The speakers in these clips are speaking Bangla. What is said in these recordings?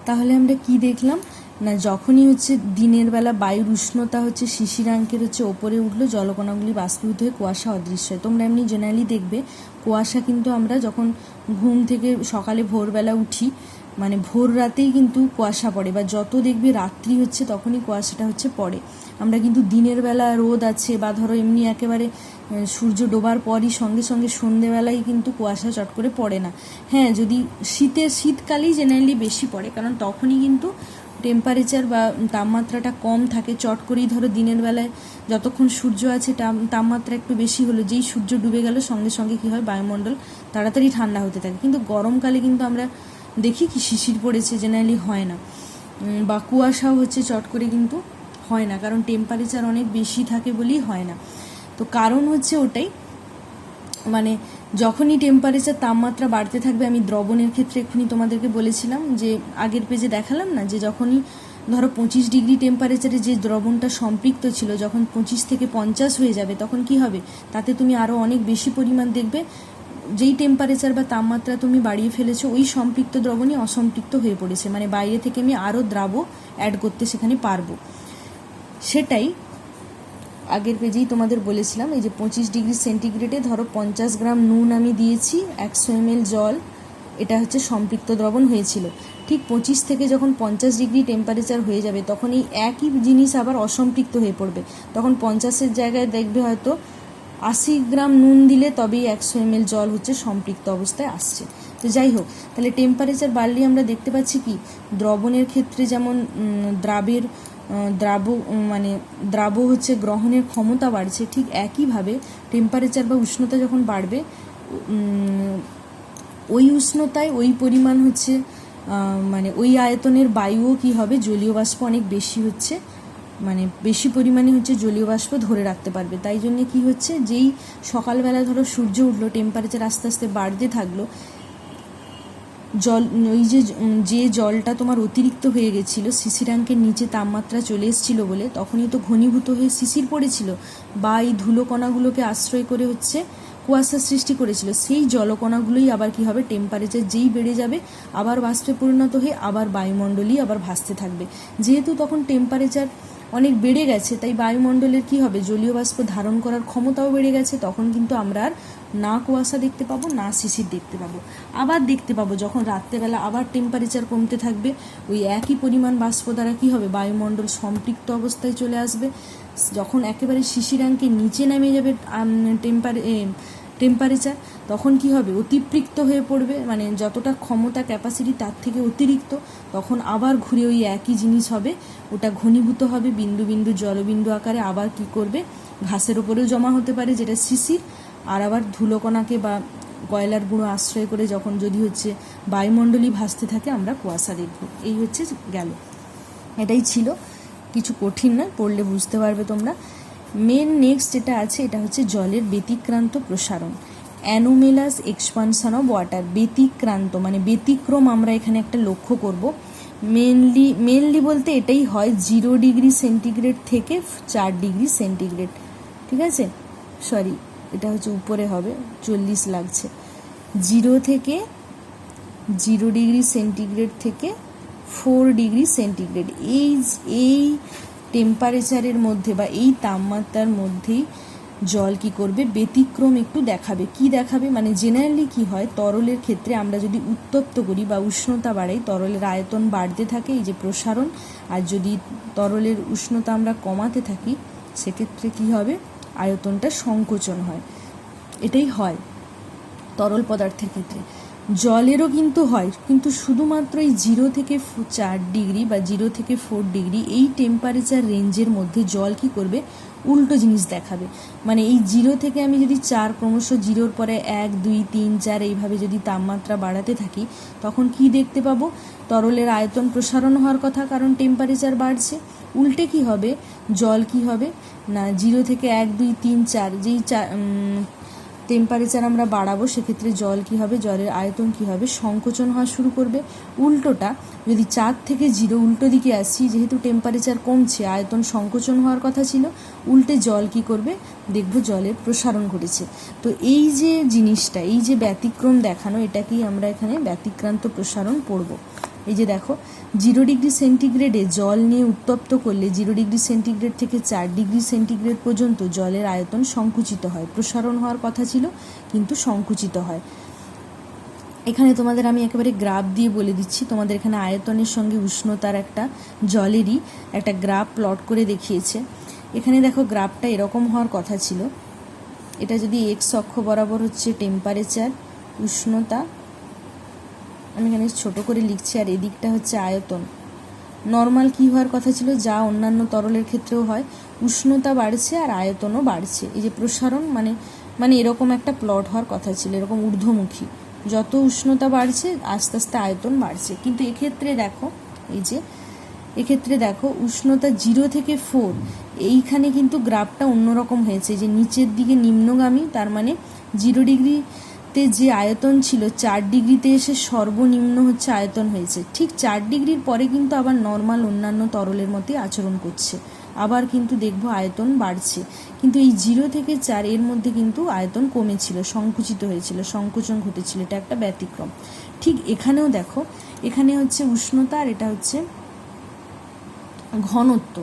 তাহলে আমরা কি দেখলাম না, যখনই হচ্ছে দিনের বেলা বায়ুর উষ্ণতা হচ্ছে শিশিরাঙ্কের হচ্ছে ওপরে উঠলো, জলকণাগুলি বাষ্পীভূত হয়ে কুয়াশা অদৃশ্য হয়। তোমরা এমনি জেনারেলি দেখবে কুয়াশা কিন্তু আমরা যখন ঘুম থেকে সকালে ভোরবেলা উঠি, মানে ভোর রাতেই কিন্তু কুয়াশা পড়ে, বা যত দেখবে রাত্রি হচ্ছে তখনই কুয়াশাটা হচ্ছে পড়ে। আমরা কিন্তু দিনের বেলা রোদ আছে, বা ধরো এমনি একেবারে সূর্য ডোবার পরই সঙ্গে সঙ্গে সন্ধেবেলায় কিন্তু কুয়াশা চট করে পড়ে না। হ্যাঁ, যদি শীতকালেই জেনারেলি বেশি পড়ে, কারণ তখনই কিন্তু টেম্পারেচার বা তাপমাত্রাটা কম থাকে। চট করেই ধরো দিনের বেলায় যতক্ষণ সূর্য আছে তাপমাত্রা একটু বেশি হলো, যেই সূর্য ডুবে গেল সঙ্গে সঙ্গে কী হয়, বায়ুমণ্ডল তাড়াতাড়ি ঠান্ডা হতে থাকে। কিন্তু গরমকালে কিন্তু আমরা দেখি কি শিশির পড়েছে, জেনারেলি হয় না, বা কুয়াশাও হচ্ছে চট করে কিন্তু হয় না, কারণ টেম্পারেচার অনেক বেশি থাকে বলেই হয় না। তো কারণ হচ্ছে ওটাই, মানে যখনই টেম্পারেচার তাপমাত্রা বাড়তে থাকবে, আমি দ্রবণের ক্ষেত্রে এক্ষুনি তোমাদেরকে বলেছিলাম যে আগের পেজে দেখালাম না, যে যখনই ধরো 25 ডিগ্রি টেম্পারেচারে যে দ্রবণটা সম্পৃক্ত ছিল, যখন 25 থেকে 50 হয়ে যাবে তখন কি হবে, তাতে তুমি আরও অনেক বেশি পরিমাণ দেখবে যেই টেম্পারেচার বা তাপমাত্রা তুমি বাড়িয়ে ফেলেছো, ওই সম্পৃক্ত দ্রবণই অসম্পৃক্ত হয়ে পড়েছে, মানে বাইরে থেকে আমি আরও দ্রাব অ্যাড করতে সেখানে পারবো। সেটাই আগের পেজেই তোমাদের বলেছিলাম, এই যে 25 ডিগ্রি সেন্টিগ্রেডে ধরো 50 গ্রাম নুন আমি দিয়েছি, 100 ml জল, এটা হচ্ছে সম্পৃক্ত দ্রবণ হয়েছিল। ঠিক 25 থেকে যখন 50 ডিগ্রি টেম্পারেচার হয়ে যাবে তখন এই একই জিনিস আবার অসম্পৃক্ত হয়ে পড়বে। তখন 50-এর জায়গায় দেখবে হয়তো 80 গ্রাম নুন দিলে তবেই 100 ml জল হচ্ছে সম্পৃক্ত অবস্থায় আসছে। তো যাই হোক, তাহলে টেম্পারেচার বাড়লে আমরা দেখতে পাচ্ছি কি, দ্রবণের ক্ষেত্রে যেমন দ্রাব হচ্ছে গ্রহণের ক্ষমতা বাড়ছে, ঠিক একইভাবে টেম্পারেচার বা উষ্ণতা যখন বাড়বে, ওই উষ্ণতায় ওই পরিমাণ হচ্ছে মানে ওই আয়তনের বায়ুও কি হবে, জলীয় বাষ্প অনেক বেশি হচ্ছে, মানে বেশি পরিমাণে হচ্ছে জলীয় বাষ্প ধরে রাখতে পারবে। তাই জন্যে কি হচ্ছে, যেই সকালবেলা ধরো সূর্য উঠলো, টেম্পারেচার আস্তে আস্তে বাড়তে থাকলো, ওই যে জলটা তোমার অতিরিক্ত হয়ে গেছিলো, শিশিরাঙ্কের নিচে তাপমাত্রা চলে এসেছিলো বলে, তখনই তো ঘনীভূত হয়ে শিশির পড়েছিল, বা এই ধুলোকণাগুলোকে আশ্রয় করে হচ্ছে কুয়াশার সৃষ্টি করেছিল। সেই জলকণাগুলোই আবার কি হবে, টেম্পারেচার যেই বেড়ে যাবে আবার বাষ্পে পরিণত হয়ে আবার বায়ুমণ্ডলই আবার ভাসতে থাকবে। যেহেতু তখন টেম্পারেচার অনেক বেড়ে গেছে, তাই বায়ুমণ্ডলের কি হবে, জলীয় বাষ্প ধারণ করার ক্ষমতাও বেড়ে গেছে। তখন কিন্তু আমরা আর না কুয়াশা দেখতে পাবো, না শিশির দেখতে পাবো। আবার দেখতে পাবো যখন রাত্রেবেলা আবার টেম্পারেচার কমতে থাকবে, ওই একই পরিমাণ বাষ্প দ্বারা কি হবে, বায়ুমণ্ডল সম্পৃক্ত অবস্থায় চলে আসবে। যখন একেবারে শিশিরাঙ্কের নিচে নেমে যাবে টেম্পারেচার, তখন কি হবে, অতিপৃক্ত হয়ে পড়বে, মানে যতটা ক্ষমতা ক্যাপাসিটি তার থেকে অতিরিক্ত, তখন আবার ঘুরে ওই একই জিনিস হবে, ওটা ঘনীভূত হবে বিন্দু বিন্দু জলবিন্দু আকারে, আবার কি করবে, ঘাসের ওপরেও জমা হতে পারে যেটা শিশির, আর আবার ধুলোকণাকে বা কয়লার গুঁড়ো আশ্রয় করে যখন যদি হচ্ছে বায়ুমণ্ডলই ভাসতে থাকে, আমরা কুয়াশা দেখব। এই হচ্ছে গেল, এটাই ছিল, কিছু কঠিন নয়, পড়লে বুঝতে পারবে তোমরা। নেক্সট যেটা আছে, এটা হচ্ছে জলের ব্যতিক্রান্ত প্রসারণ, অ্যানোমেলাস এক্সপানশন অফ ওয়াটার। ব্যতিক্রান্ত মানে ব্যতিক্রম আমরা এখানে একটা লক্ষ্য করব। মেনলি বলতে এটাই হয় 0 ডিগ্রি সেন্টিগ্রেড থেকে 4 ডিগ্রি সেন্টিগ্রেড, ঠিক আছে, সরি এটা হচ্ছে উপরে হবে, 40 লাগছে। 0 ডিগ্রি সেন্টিগ্রেড থেকে 4 ডিগ্রি সেন্টিগ্রেড, এই টেম্পারেচারের মধ্যে বা এই তাপমাত্রার মধ্যেই জল কি করবে, ব্যতিক্রম একটু দেখাবে। কি দেখাবে, মানে জেনারেলি কি হয়, তরলের ক্ষেত্রে আমরা যদি উত্তপ্ত করি বা উষ্ণতা বাড়াই, তরলের আয়তন বাড়তে থাকে, এই যে প্রসারণ। আর যদি তরলের উষ্ণতা আমরা কমাতে থাকি, সেক্ষেত্রে কি হবে, আয়তনটা সংকোচন হয়। এটাই হয় তরল পদার্থের ক্ষেত্রে। জলেরও কিন্তু হয়, কিন্তু শুধুমাত্র এই 0 থেকে 4 ডিগ্রি বা 0 থেকে 4 ডিগ্রি এই টেম্পারেচার রেঞ্জের মধ্যে জল কি করবে, উল্টো জিনিস দেখাবে। মানে এই 0 থেকে আমি যদি 4 ক্রমশ 0-র পরে 1, 2, 3, 4 এইভাবে যদি তাপমাত্রা বাড়াতে থাকি, তখন কি দেখতে পাবো, তরলের আয়তন প্রসারণ হওয়ার কথা, কারণ টেম্পারেচার বাড়ছে। উল্টে কি হবে, জল কি হবে না, 0 থেকে 1, 2, 3, 4 যেই টেম্পারেচার আমরা বাড়াবো, সেক্ষেত্রে জল কি হবে, জলের আয়তন কি হবে, সংকোচন হওয়া শুরু করবে। উল্টোটা যদি 4 থেকে 0 উল্টো দিকে আসছি, যেহেতু টেম্পারেচার কমছে, আয়তন সংকোচন হওয়ার কথা ছিল, উল্টে জল কি করবে, দেখব জলের প্রসারণ ঘটেছে। তো এই যে জিনিসটা, এই যে ব্যতিক্রম দেখানো, এটাকেই আমরা এখানে ব্যতিক্রান্ত প্রসারণ পড়ব। এই যে দেখো 0°C জল নিয়ে উত্তপ্ত করলে 0°C থেকে 4°C পর্যন্ত জলের আয়তন সংকুচিত হয়, প্রসারণ হওয়ার কথা ছিল কিন্তু সংকুচিত হয়। এখানে তোমাদের আমি একেবারে গ্রাফ দিয়ে বলে দিচ্ছি, তোমাদের এখানে আয়তনের সঙ্গে উষ্ণতার একটা জলেরই একটা গ্রাফ প্লট করে দেখিয়েছে। এখানে দেখো গ্রাফটা এরকম হওয়ার কথা ছিল, এটা যদি এক্স অক্ষ বরাবর হচ্ছে টেম্পারেচার উষ্ণতা, আমি এখানে ছোট করে লিখছি, আর এদিকটা হচ্ছে আয়তন। নর্মাল কী হওয়ার কথা ছিল, যা অন্যান্য তরলের ক্ষেত্রেও হয়, উষ্ণতা বাড়ছে আর আয়তনও বাড়ছে। এই যে প্রসারণ মানে এরকম একটা প্লট হওয়ার কথা ছিল, এরকম ঊর্ধ্বমুখী, যত উষ্ণতা বাড়ছে আস্তে আস্তে আয়তন বাড়ছে। কিন্তু এক্ষেত্রে দেখো, এক্ষেত্রে দেখো উষ্ণতা 0 থেকে 4, এইখানে কিন্তু গ্রাফটা অন্যরকম হয়েছে, যে নিচের দিকে নিম্নগামী, তার মানে 0°তে যে আয়তন ছিল 4°তে এসে সর্বনিম্ন হচ্ছে আয়তন হয়েছে। ঠিক 4°র পরে কিন্তু আবার নর্মাল অন্যান্য তরলের মতোই আচরণ করছে, আবার কিন্তু দেখবো আয়তন বাড়ছে। কিন্তু এই 0 থেকে 4 এর মধ্যে কিন্তু আয়তন কমেছিল, সংকুচিত হয়েছিল, সংকোচন ঘটেছিল, এটা একটা ব্যতিক্রম। ঠিক এখানেও দেখো, এখানে হচ্ছে উষ্ণতা আর এটা হচ্ছে ঘনত্ব।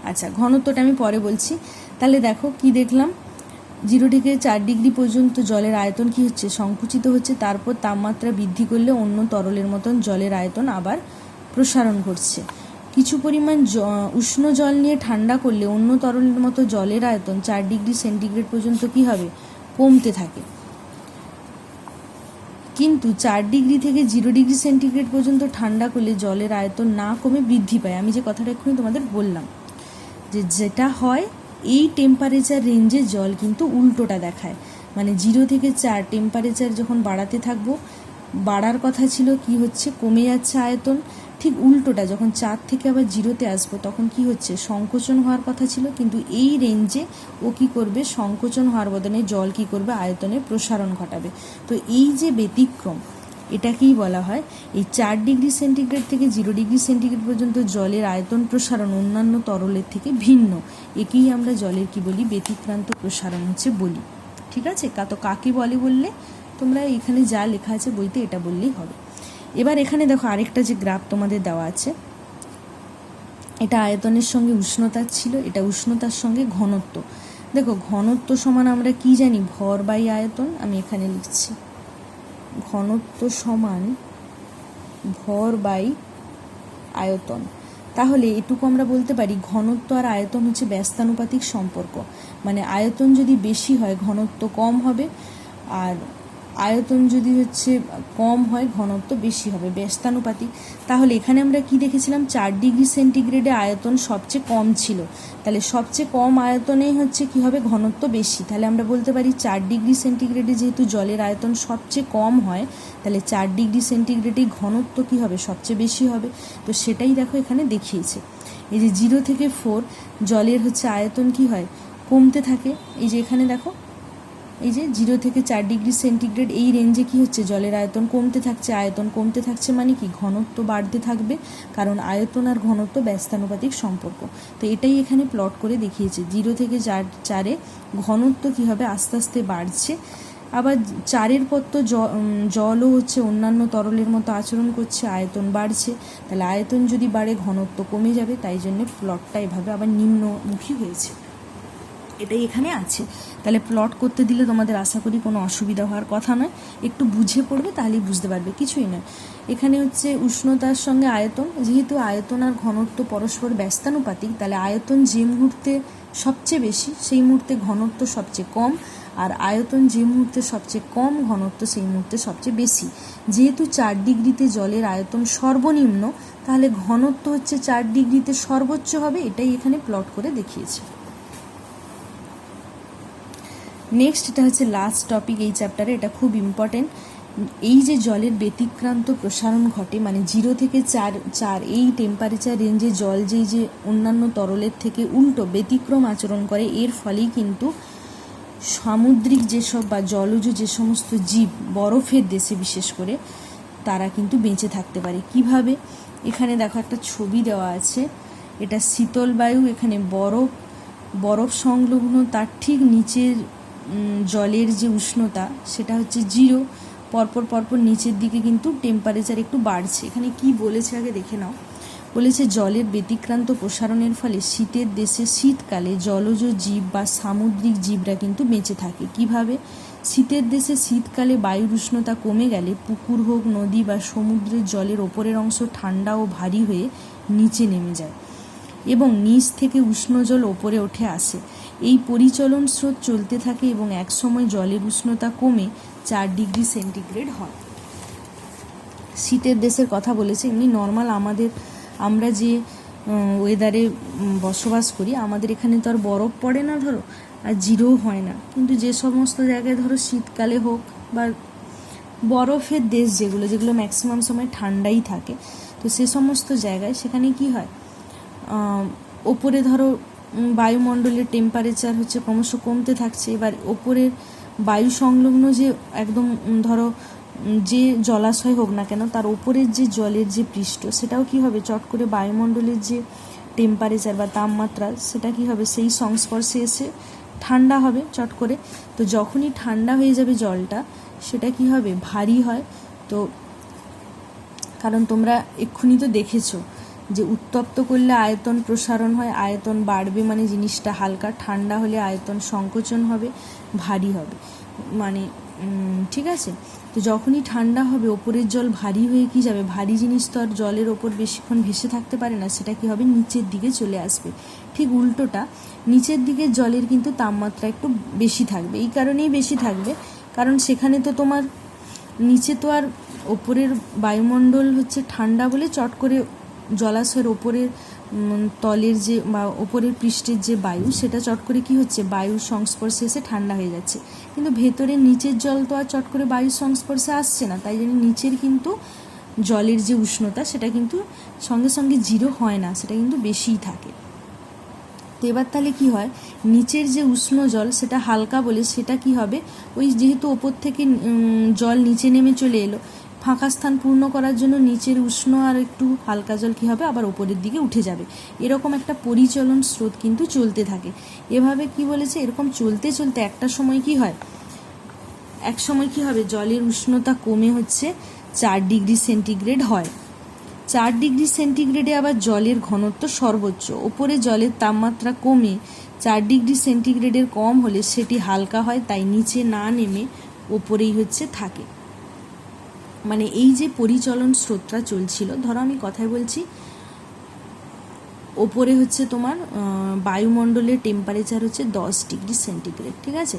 আচ্ছা, ঘনত্বটা আমি পরে বলছি। তাহলে দেখো কি দেখলাম, 0 থেকে 4° পর্যন্ত জলের আয়তন কি হচ্ছে, সংকুচিত হচ্ছে। তারপর তাপমাত্রা বৃদ্ধি করলে অন্য তরলের মতন জলের আয়তন আবার প্রসারণ ঘটছে। কিছু পরিমাণ উষ্ণ জল নিয়ে ঠান্ডা করলে অন্য তরলের মতো জলের আয়তন 4°C পর্যন্ত কি হবে, কমতে থাকে। কিন্তু 4° থেকে 0°C পর্যন্ত ঠান্ডা করলে জলের আয়তন না কমে বৃদ্ধি পায়। আমি যে কথাটা এক্ষুনি তোমাদের বললাম, যে যেটা হয় এই টেম্পারেচার রেঞ্জে জল কিন্তু উল্টোটা দেখায়, মানে 0 থেকে 4 টেম্পারেচার যখন বাড়াতে থাকবো, বাড়ার কথা ছিল কি হচ্ছে, কমে যাচ্ছে আয়তন। ঠিক উল্টোটা যখন 4 থেকে আবার 0-তে আসবো তখন কি হচ্ছে, সংকোচন হওয়ার কথা ছিল, কিন্তু এই রেঞ্জে ও কি করবে, সংকোচন হওয়ার বদলে জল কি করবে, আয়তনে প্রসারণ ঘটাবে। তো এই যে ব্যতিক্রম, এটাকেই বলা হয় এই 4°C থেকে 0°C পর্যন্ত জলের আয়তন প্রসারণ অন্যান্য তরলের থেকে ভিন্ন। একেই আমরা জলের কি বলি, ব্যতিক্রান্ত প্রসারণ হচ্ছে বলি। ঠিক আছে, তো কাকে বলে বললে তোমরা এখানে যা লেখা আছে বইতে এটা বললেই হবে। এবার এখানে দেখো আরেকটা যে গ্রাফ তোমাদের দেওয়া আছে, এটা আয়তনের সঙ্গে উষ্ণতার ছিল, এটা উষ্ণতার সঙ্গে ঘনত্ব। দেখো ঘনত্ব সমান আমরা কি জানি, ভর বাই আয়তন। আমি এখানে লিখছি ঘনত্ব সমান ভর বাই আয়তন। তাহলে এটুকু আমরা বলতে পারি ঘনত্ব আর আয়তন হচ্ছে ব্যস্তানুপাতিক সম্পর্ক, মানে আয়তন যদি বেশি হয় ঘনত্ব কম হবে, আর আয়তন যদি হচ্ছে কম হয় ঘনত্ব বেশি হবে, ব্যস্তানুপাতিক। তাহলে এখানে আমরা কি দেখেছিলাম, 4°C আয়তন সবচেয়ে কম ছিল, তাহলে সবচেয়ে কম আয়তনেই হচ্ছে কি হবে, ঘনত্ব বেশি। তাহলে আমরা বলতে পারি 4°C যেহেতু জলের আয়তন সবচেয়ে কম হয়, তাহলে 4°C ঘনত্ব কি হবে, সবচেয়ে বেশি হবে। তো সেটাই দেখো এখানে দেখিয়েছে, এই যে 0 থেকে 4 জলের হচ্ছে আয়তন কি হয়, কমতে থাকে। এই যে এখানে দেখো, এই যে 0 থেকে 4°C এই রেঞ্জে কি হচ্ছে, জলের আয়তন কমতে থাকছে। আয়তন কমতে থাকছে মানে কি, ঘনত্ব বাড়তে থাকবে, কারণ আয়তন আর ঘনত্ব ব্যস্তানুপাতিক সম্পর্ক। তো এটাই এখানে প্লট করে দেখিয়েছে, 0 থেকে 4-এ ঘনত্ব কি হবে, আস্তে আস্তে বাড়ছে। আবার 4-এর পর তো জলও হচ্ছে অন্যান্য তরলের মতো আচরণ করছে, আয়তন বাড়ছে। তাহলে আয়তন যদি বাড়ে ঘনত্ব কমে যাবে, তাই জন্য প্লটটা এভাবে আবার নিম্নমুখী হয়েছে, এটাই এখানে আছে। তাহলে প্লট করতে দিলে তোমাদের আশা করি কোনো অসুবিধা হওয়ার কথা নয়, একটু বুঝে পড়বে তাহলেই বুঝতে পারবে, কিছুই নয়। এখানে হচ্ছে উষ্ণতার সঙ্গে আয়তন, যেহেতু আয়তন আর ঘনত্ব পরস্পর ব্যস্তানুপাতিক, তাহলে আয়তন যে মুহূর্তে সবচেয়ে বেশি সেই মুহূর্তে ঘনত্ব সবচেয়ে কম, আর আয়তন যে মুহূর্তে সবচেয়ে কম ঘনত্ব সেই মুহূর্তে সবচেয়ে বেশি। যেহেতু 4°তে জলের আয়তন সর্বনিম্ন, তাহলে ঘনত্ব হচ্ছে 4°তে সর্বোচ্চ হবে, এটাই এখানে প্লট করে দেখিয়েছে। নেক্সট, এটা হচ্ছে লাস্ট টপিক এই চ্যাপ্টারে, এটা খুব ইম্পর্টেন্ট। এই যে জলের ব্যতিক্রান্ত প্রসারণ ঘটে, মানে 0 থেকে 4 এই টেম্পারেচার রেঞ্জে জল যে অন্যান্য তরলের থেকে উল্টো ব্যতিক্রম আচরণ করে, এর ফলেই কিন্তু সামুদ্রিক যেসব বা জলজ যে সমস্ত জীব, বরফের দেশে বিশেষ করে, তারা কিন্তু বেঁচে থাকতে পারে। কিভাবে, এখানে দেখো একটা ছবি দেওয়া আছে, এটা শীতল বায়ু, এখানে বরফ সংলগ্ন, তার ঠিক নিচের জলের যে উষ্ণতা সেটা হচ্ছে 0, পরপর পরপর নিচের দিকে কিন্তু টেম্পারেচার একটু বাড়ছে। এখানে কি বলেছে আগে দেখে নাও। বলেছে জলের ব্যতিক্রান্ত প্রসারণের ফলে শীতের দেশে শীতকালে জলজ জীব বা সামুদ্রিক জীবরা কিন্তু বেঁচে থাকে। কিভাবে? শীতের দেশে শীতকালে বায়ুর উষ্ণতা কমে গেলে পুকুর হোক, নদী বা সমুদ্রের জলের ওপরের অংশ ঠান্ডা ও ভারী হয়ে নিচে নেমে যায় এবং নিচ থেকে উষ্ণ জল ওপরে উঠে আসে। এই পরিচলন স্রোত চলতে থাকে এবং একসময় জলের উষ্ণতা কমে 4 ডিগ্রি সেন্টিগ্রেড হয়। শীতের দেশের কথা বলেছে। এমনি নর্মাল আমরা যে ওয়েদারে বসবাস করি, আমাদের এখানে তো আর বরফ পড়ে না ধরো, আর জিরোও হয় না, কিন্তু যে সমস্ত জায়গায় ধরো শীতকালে হোক বা বরফের দেশ যেগুলো ম্যাক্সিমাম সময় ঠান্ডাই থাকে, তো সে সমস্ত জায়গায় সেখানে কি হয়, ওপরে ধরো বায়ুমণ্ডলের টেম্পারেচার হচ্ছে ক্রমশ কমতে থাকছে। এবার ওপরের বায়ু সংলগ্ন যে একদম ধরো যে জলাশয় হোক না কেন, তার ওপরের যে জলের যে পৃষ্ঠ, সেটাও কি হবে, চট করে বায়ুমণ্ডলের যে টেম্পারেচার বা তাপমাত্রা, সেটা কি হবে, সেই সংস্পর্শে এসে ঠান্ডা হবে চট করে। তো যখনই ঠান্ডা হয়ে যাবে জলটা, সেটা কি হবে, ভারী হয়। তো কারণ তোমরা এক্ষুনি তো দেখেছো যে উত্তপ্ত করলে আয়তন প্রসারণ হয়, আয়তন বাড়বে মানে জিনিসটা হালকা, ঠান্ডা হলে আয়তন সংকোচন হবে, ভারী হবে, মানে ঠিক আছে। তো যখনই ঠান্ডা হবে ওপরের জল ভারী হয়ে কি যাবে, ভারী জিনিস তো আর জলের ওপর বেশিক্ষণ ভেসে থাকতে পারে না, সেটা কি হবে, নিচের দিকে চলে আসবে। ঠিক উল্টোটা, নিচের দিকে জলের কিন্তু তাপমাত্রা একটু বেশি থাকবে। এই কারণেই বেশি থাকবে কারণ সেখানে তো তোমার নিচে তো আর ওপরের বায়ুমণ্ডল হচ্ছে ঠান্ডা বলে চট করে জলাশয়ের ওপরের তলের যে বা ওপরের পৃষ্ঠের যে বায়ু, সেটা চট করে কি হচ্ছে, বায়ুর সংস্পর্শে এসে ঠান্ডা হয়ে যাচ্ছে। কিন্তু ভেতরে নিচের জল তো আর চট করে বায়ুর সংস্পর্শে আসছে না, তাই জন্য নিচের কিন্তু জলের যে উষ্ণতা সেটা কিন্তু সঙ্গে সঙ্গে জিরো হয় না, সেটা কিন্তু বেশিই থাকে। তো এবার তাহলে কি হয়, নিচের যে উষ্ণ জল সেটা হালকা বলে সেটা কি হবে, ওই যেহেতু ওপর থেকে জল নিচে নেমে চলে এলো, ফাঁকা স্থান পূর্ণ করার জন্য নিচের উষ্ণ আর একটু হালকা জল কি হবে, আবার ওপরের দিকে উঠে যাবে। এরকম একটা পরিচলন স্রোত কিন্তু চলতে থাকে। এভাবে কি বলেছে, এরকম চলতে চলতে একটা সময় কি হয়, এক সময় কি হবে, জলের উষ্ণতা কমে হচ্ছে 4 ডিগ্রি সেন্টিগ্রেড হয়। 4 ডিগ্রি সেন্টিগ্রেডে আবার জলের ঘনত্ব সর্বোচ্চ। ওপরে জলের তাপমাত্রা কমে 4 ডিগ্রি সেন্টিগ্রেডের কম হলে সেটি হালকা হয়, তাই নিচে না নেমে ওপরেই হচ্ছে থাকে। মানে এই যে পরিচলন স্রোতটা চলছিল, ধরো আমি কথাই বলছি, ওপরে হচ্ছে তোমার বায়ুমণ্ডলের টেম্পারেচার হচ্ছে 10 ডিগ্রি সেন্টিগ্রেড, ঠিক আছে।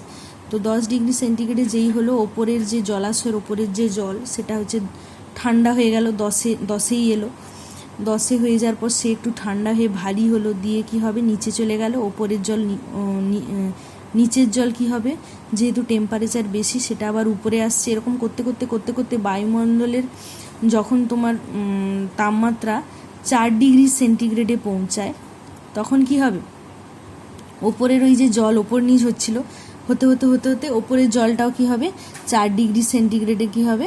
তো 10 ডিগ্রি সেন্টিগ্রেডে যেই হলো ওপরের যে জলাশয়ের ওপরের যে জল, সেটা হচ্ছে ঠান্ডা হয়ে গেল, 10-এই এলো, 10-এ হয়ে যাওয়ার পর সে একটু ঠান্ডা হয়ে ভারী হলো, দিয়ে কি হবে, নিচে চলে গেল। ওপরের জল নিচের জল কি হবে, যেহেতু টেম্পারেচার বেশি, সেটা আবার উপরে আসছে। এরকম করতে করতে করতে করতে বায়ুমণ্ডলের যখন তোমার তাপমাত্রা 4 ডিগ্রি সেন্টিগ্রেডে পৌঁছায়, তখন কি হবে, ওপরের ওই যে জল ওপর নিচ হচ্ছিল, হতে হতে হতে হতে ওপরের জলটাও কি হবে, 4 ডিগ্রি সেন্টিগ্রেডে কি হবে,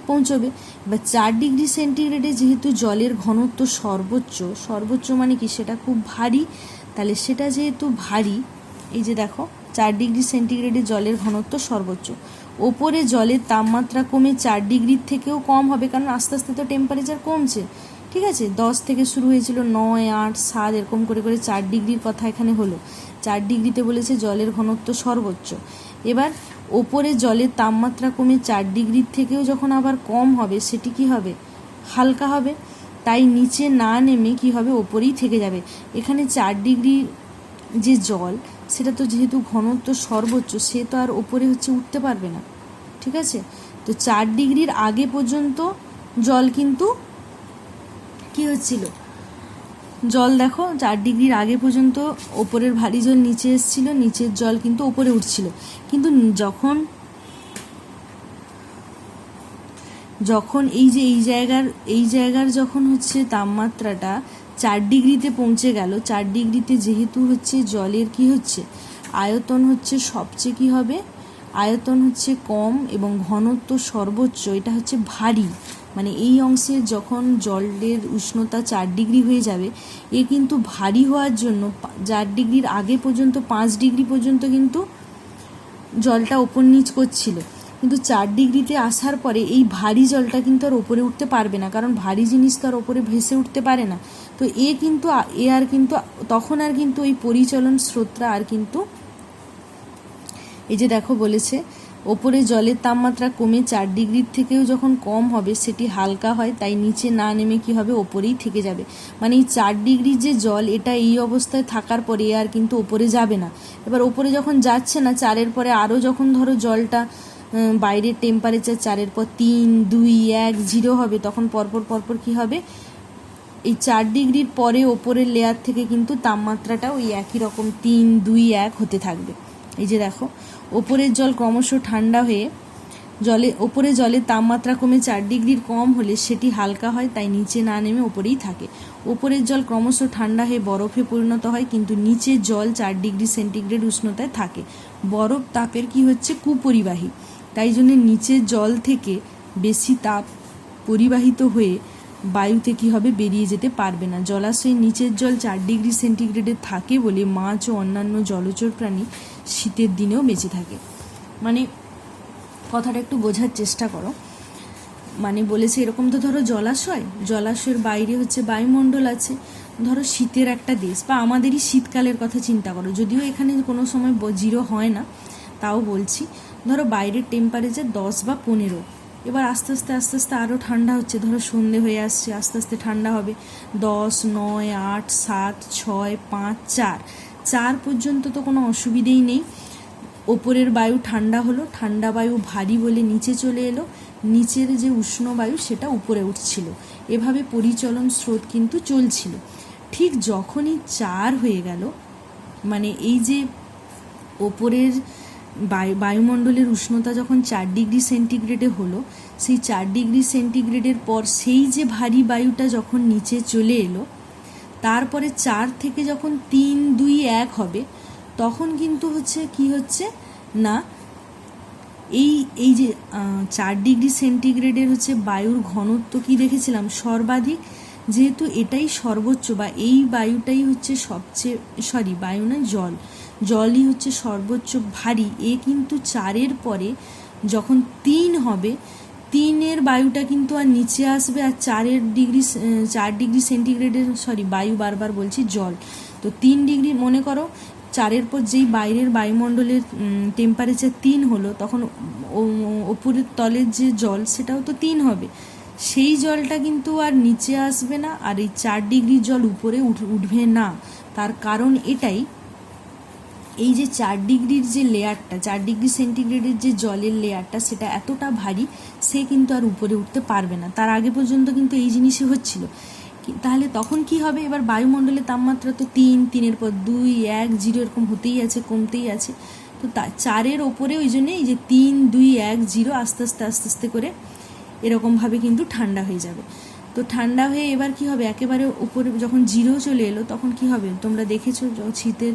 পৌঁছবে। এবার 4 ডিগ্রি সেন্টিগ্রেডে যেহেতু জলের ঘনত্ব সর্বোচ্চ মানে কি, সেটা খুব ভারী, তাহলে সেটা যেহেতু ভারী, এই যে দেখো 4 ডিগ্রি সেন্টিগ্রেডে জলের ঘনত্ব সর্বোচ্চ, ওপরে জলের তাপমাত্রা কমে 4 ডিগ্রির থেকেও কম হবে, কারণ আস্তে আস্তে তো টেম্পারেচার কমছে, ঠিক আছে। 10 থেকে শুরু হয়েছিল, 9, 8, 7 এরকম করে করে 4 ডিগ্রির কথা এখানে হলো। 4 ডিগ্রিতে বলেছে জলের ঘনত্ব সর্বোচ্চ। এবার ওপরে জলের তাপমাত্রা কমে 4 ডিগ্রির থেকেও যখন আবার কম হবে, সেটি কি হবে, হালকা হবে, তাই নিচে না নেমে কি হবে, ওপরেই থেকে যাবে। এখানে 4 ডিগ্রি যে জল, সেটা তো যেহেতু ঘনত্ব সর্বোচ্চ, সে তো আর ওপরে হচ্ছে উঠতে পারবে না, ঠিক আছে। তো 4 ডিগ্রির আগে পর্যন্ত জল কিন্তু কি হচ্ছিল, জল দেখো 4 ডিগ্রির আগে পর্যন্ত ওপরের ভারী জল নিচে এসেছিল, নিচের জল কিন্তু ওপরে উঠছিল। কিন্তু যখন এই জায়গার যখন হচ্ছে তাপমাত্রাটা 4 ডিগ্রিতে পৌঁছে গেল, 4 ডিগ্রিতে যেহেতু হচ্ছে জলের কি হচ্ছে, আয়তন হচ্ছে সবচেয়ে কি হবে, আয়তন হচ্ছে কম এবং ঘনত্ব সর্বোচ্চ, এটা হচ্ছে ভারী। মানে এই অংশে যখন জলের উষ্ণতা 4 ডিগ্রি হয়ে যাবে, এ কিন্তু ভারী হওয়ার জন্য 4 ডিগ্রির আগে পর্যন্ত 5 ডিগ্রি পর্যন্ত কিন্তু জলটা ওপর নিচ করছিল, কিন্তু 4 ডিগ্রিতে আসার পরে এই ভারী জলটা কিন্তু আর ওপরে উঠতে পারবে না, কারণ ভারী জিনিস তো আর ওপরে ভেসে উঠতে পারে না। তো আর কিন্তু তখন আর কিন্তু ওই পরিচলন স্রোতটা আর কিন্তু এই যে দেখো বলেছে ওপরে জলের তাপমাত্রা কমে 4 ডিগ্রির থেকেও যখন কম হবে সেটি হালকা হয়, তাই নিচে না নেমে কি হবে, ওপরেই থেকে যাবে। মানে এই 4 ডিগ্রির যে জল, এটা এই অবস্থায় থাকার পরে আর কিন্তু ওপরে যাবে না। এবার ওপরে যখন যাচ্ছে না, 4-এর পরে আরও যখন ধরো জলটা বাইরের টেম্পারেচার 4-এর পর 3, 2, 1, 0 হবে, তখন পরপর কি হবে, এই 4 ডিগ্রির পরে ওপরের লেয়ার থেকে কিন্তু তাপমাত্রাটা ওই একই রকম 3, 2, 1 হতে থাকবে। এই যে দেখো ওপরের জল ক্রমশ ঠান্ডা হয়ে ওপরে জলের তাপমাত্রা কমে 4 ডিগ্রির কম হলে সেটি হালকা হয়, তাই নিচে না নেমে ওপরেই থাকে। ওপরের জল ক্রমশ ঠান্ডা হয়ে বরফে পরিণত হয়, কিন্তু নিচের জল 4 ডিগ্রি সেন্টিগ্রেড উষ্ণতায় থাকে। বরফ তাপের কি হচ্ছে, কুপরিবাহী, তাই জন্য নিচের জল থেকে বেশি তাপ পরিবাহিত হয়ে বায়ুতে কি হবে, বেরিয়ে যেতে পারবে না। জলাশয়ের নিচের জল 4 ডিগ্রি সেন্টিগ্রেডে থাকে বলে মাছ ও অন্যান্য জলচর প্রাণী শীতের দিনেও বেঁচে থাকে। মানে কথাটা একটু বোঝার চেষ্টা করো। মানে বলেছে এরকম তো ধরো জলাশয়ের বাইরে হচ্ছে বায়ুমণ্ডল আছে। ধরো শীতের একটা দেশ, বা আমাদেরই শীতকালের কথা চিন্তা করো, যদিও এখানে কোনো সময় 0 হয় না, তাও বলছি। ধরো বাইরের টেম্পারেচার 10 বা 15, এবার আস্তে আস্তে আরও ঠান্ডা হচ্ছে, ধরো সন্ধে হয়ে আসছে, আস্তে আস্তে ঠান্ডা হবে 10, 9, 8, 7, 6, 5, 4 পর্যন্ত তো কোনো অসুবিধেই নেই। ওপরের বায়ু ঠান্ডা হলো, ঠান্ডা বায়ু ভারী বলে নিচে চলে এলো, নিচের যে উষ্ণ বায়ু সেটা উপরে উঠছিল, এভাবে পরিচলন স্রোত কিন্তু চলছিল। ঠিক যখনই 4 হয়ে গেল, মানে এই যে ওপরের বায়ুমণ্ডলের উষ্ণতা যখন 4 ডিগ্রি সেন্টিগ্রেডে হলো, সেই 4 ডিগ্রি সেন্টিগ্রেডের পর সেই যে ভারী বায়ুটা যখন নিচে চলে এলো, তারপরে 4 থেকে যখন 3, 2, 1 হবে, তখন কিন্তু কি হচ্ছে না, এই যে 4 ডিগ্রি সেন্টিগ্রেডের হচ্ছে বায়ুর ঘনত্ব কি দেখেছিলাম, সর্বাধিক, যেহেতু এটাই সর্বোচ্চ, বা এই বায়ুটাই হচ্ছে সবচেয়ে বায়ু নয়, জলই হচ্ছে সর্বোচ্চ ভারী। কিন্তু 4-এর পরে যখন 3 হবে, 3-এর বায়ুটা কিন্তু আর নিচে আসবে, আর 4 ডিগ্রি সেন্টিগ্রেডের বায়ু, বারবার বলছি জল, তো 3 ডিগ্রি মনে করো 4-এর পর যেই বাইরের বায়ুমণ্ডলের টেম্পারেচার 3 হলো, তখন ওপরের তলের যে জল সেটাও তো 3 হবে, সেই জলটা কিন্তু আর নিচে আসবে না, আর এই 4 ডিগ্রির জল উপরে উঠবে না। তার কারণ এটাই, এই যে 4 ডিগ্রির যে লেয়ারটা, 4 ডিগ্রি সেন্টিগ্রেডের যে জলের লেয়ারটা, সেটা এতটা ভারী, সে কিন্তু আর উপরে উঠতে পারবে না। তার আগে পর্যন্ত কিন্তু এই জিনিসই হচ্ছিল। তাহলে তখন কি হবে, এবার বায়ুমণ্ডলের তাপমাত্রা তো 3-এর পর 2, 1, 0 এরকম হতেই আছে, কমতেই আছে। তো 4-এর ওপরে ওই জন্যে এই যে 3, 2, 1, 0 আস্তে আস্তে করে এরকমভাবে কিন্তু ঠান্ডা হয়ে যাবে। তো ঠান্ডা হয়ে এবার কি হবে, একেবারে উপরে যখন 0 চলে এলো, তখন কি হবে, তোমরা দেখেছো শীতের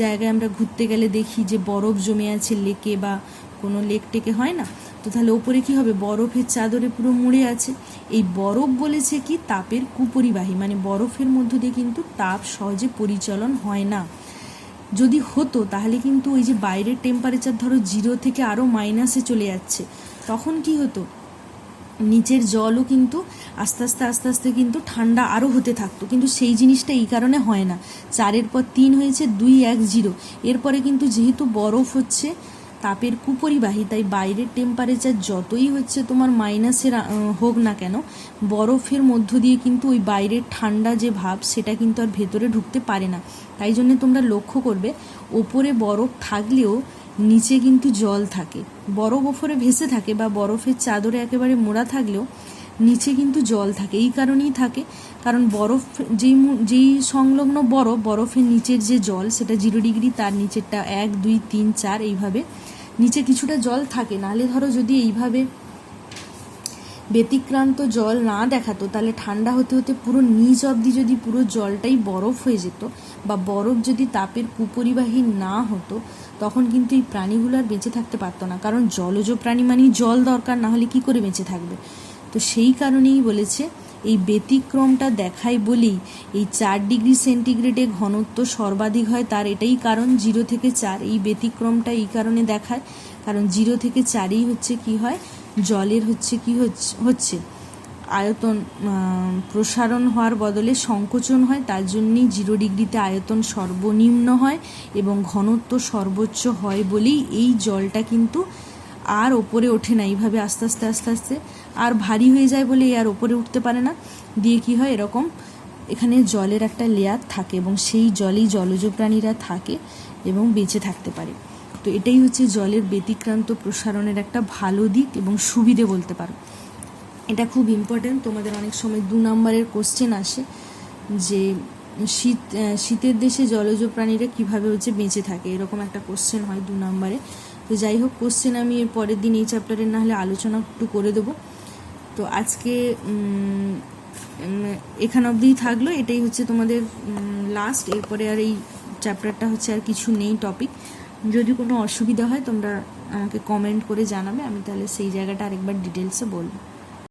জায়গায় আমরা ঘুরতে গেলে দেখি যে বরফ জমে আছে লেকে, বা কোনো লেক টেকে হয় না, তো তাহলে ওপরে কি হবে, বরফের চাদরে পুরো মুড়ে আছে। এই বরফ বলেছে কি তাপের কুপরিবাহী, মানে বরফের মধ্য দিয়ে কিন্তু তাপ সহজে পরিচলন হয় না। যদি হতো তাহলে কিন্তু ওই যে বাইরের টেম্পারেচার ধরো 0 থেকে আরও মাইনাসে চলে যাচ্ছে, তখন কি হতো, নিচের জলও কিন্তু আস্তে আস্তে কিন্তু ঠান্ডা আরও হতে থাকতো, কিন্তু সেই জিনিসটা এই কারণে হয় না। 4-এর পর 3 হয়েছে, 2, 1, 0, এরপরে কিন্তু যেহেতু বরফ হচ্ছে তাপের কুপরিবাহী, তাই বাইরের টেম্পারেচার যতই হচ্ছে তোমার মাইনাসের হোক না কেন, বরফের মধ্য দিয়ে কিন্তু ওই বাইরের ঠান্ডা যে ভাব সেটা কিন্তু আর ভেতরে ঢুকতে পারে না। তাই জন্য তোমরা লক্ষ্য করবে ওপরে বরফ থাকলেও নিচে কিন্তু জল থাকে, বরফ ওপরে ভেসে থাকে, বা বরফের চাদরে একেবারে মোড়া থাকলেও নিচে কিন্তু জল থাকে। এই কারণেই থাকে, কারণ বরফ যেই সংলগ্ন বরফের নিচের যে জল সেটা 0 ডিগ্রি, তার নিচেরটা 1, 2, 3, 4 এইভাবে নিচে কিছুটা জল থাকে। নাহলে ধরো যদি এইভাবে ব্যতিক্রান্ত জল না দেখাতো, তাহলে ঠান্ডা হতে হতে পুরো নিচ অবধি যদি পুরো জলটাই বরফ হয়ে যেত, বা বরফ যদি তাপের কুপরিবাহী না হতো, তখন কিন্তু এই প্রাণীগুলো আর বেঁচে থাকতে পারতো না, কারণ জলজ প্রাণী মানেই জল দরকার, না হলে কি করে বেঁচে থাকবে। তো সেই কারণেই বলেছে এই ব্যতিক্রমটা দেখায় বলেই এই 4 ডিগ্রি সেন্টিগ্রেডে ঘনত্ব সর্বাধিক হয়, তার এটাই কারণ 0 থেকে 4। এই ব্যতিক্রমটা এই কারণে দেখায় কারণ 0 থেকে 4ই হচ্ছে কি হয়, জলের হচ্ছে কি হচ্ছে আয়তন প্রসারণ হওয়ার বদলে সংকোচন হয়, তার জন্যই 0 ডিগ্রিতে আয়তন সর্বনিম্ন হয় এবং ঘনত্ব সর্বোচ্চ হয় বলেই এই জলটা কিন্তু আর ওপরে ওঠে না, এইভাবে আস্তে আস্তে আস্তে আস্তে আর ভারী হয়ে যায় বলে আর ওপরে উঠতে পারে না, দিয়ে কি হয় এরকম এখানে জলের একটা লেয়ার থাকে এবং সেই জলেই জলজ প্রাণীরা থাকে এবং বেঁচে থাকতে পারে। তো এটাই হচ্ছে জলের ব্যতিক্রান্ত প্রসারণের একটা ভালো দিক এবং সুবিধে বলতে পারো। এটা খুব ইম্পর্ট্যান্ট, তোমাদের অনেক সময় 2 নম্বরের কোশ্চেন আসে যে শীতের দেশে জলজ প্রাণীরা কীভাবে হচ্ছে বেঁচে থাকে, এরকম একটা কোশ্চেন হয় 2 নম্বরে। তো যাই হোক, কোশ্চেন আমি এর পরের দিন এই চ্যাপ্টারের না হলে আলোচনা একটু করে দেবো। তো আজকে এখান অবধিই থাকলো, এটাই হচ্ছে তোমাদের লাস্ট, এরপরে আর এই চ্যাপ্টারটা হচ্ছে আর কিছু নেই টপিক। যদি কোনো অসুবিধা হয় তোমরা আমাকে কমেন্ট করে জানাবে, আমি তাহলে সেই জায়গাটা আরেকবার ডিটেলসে বলবো।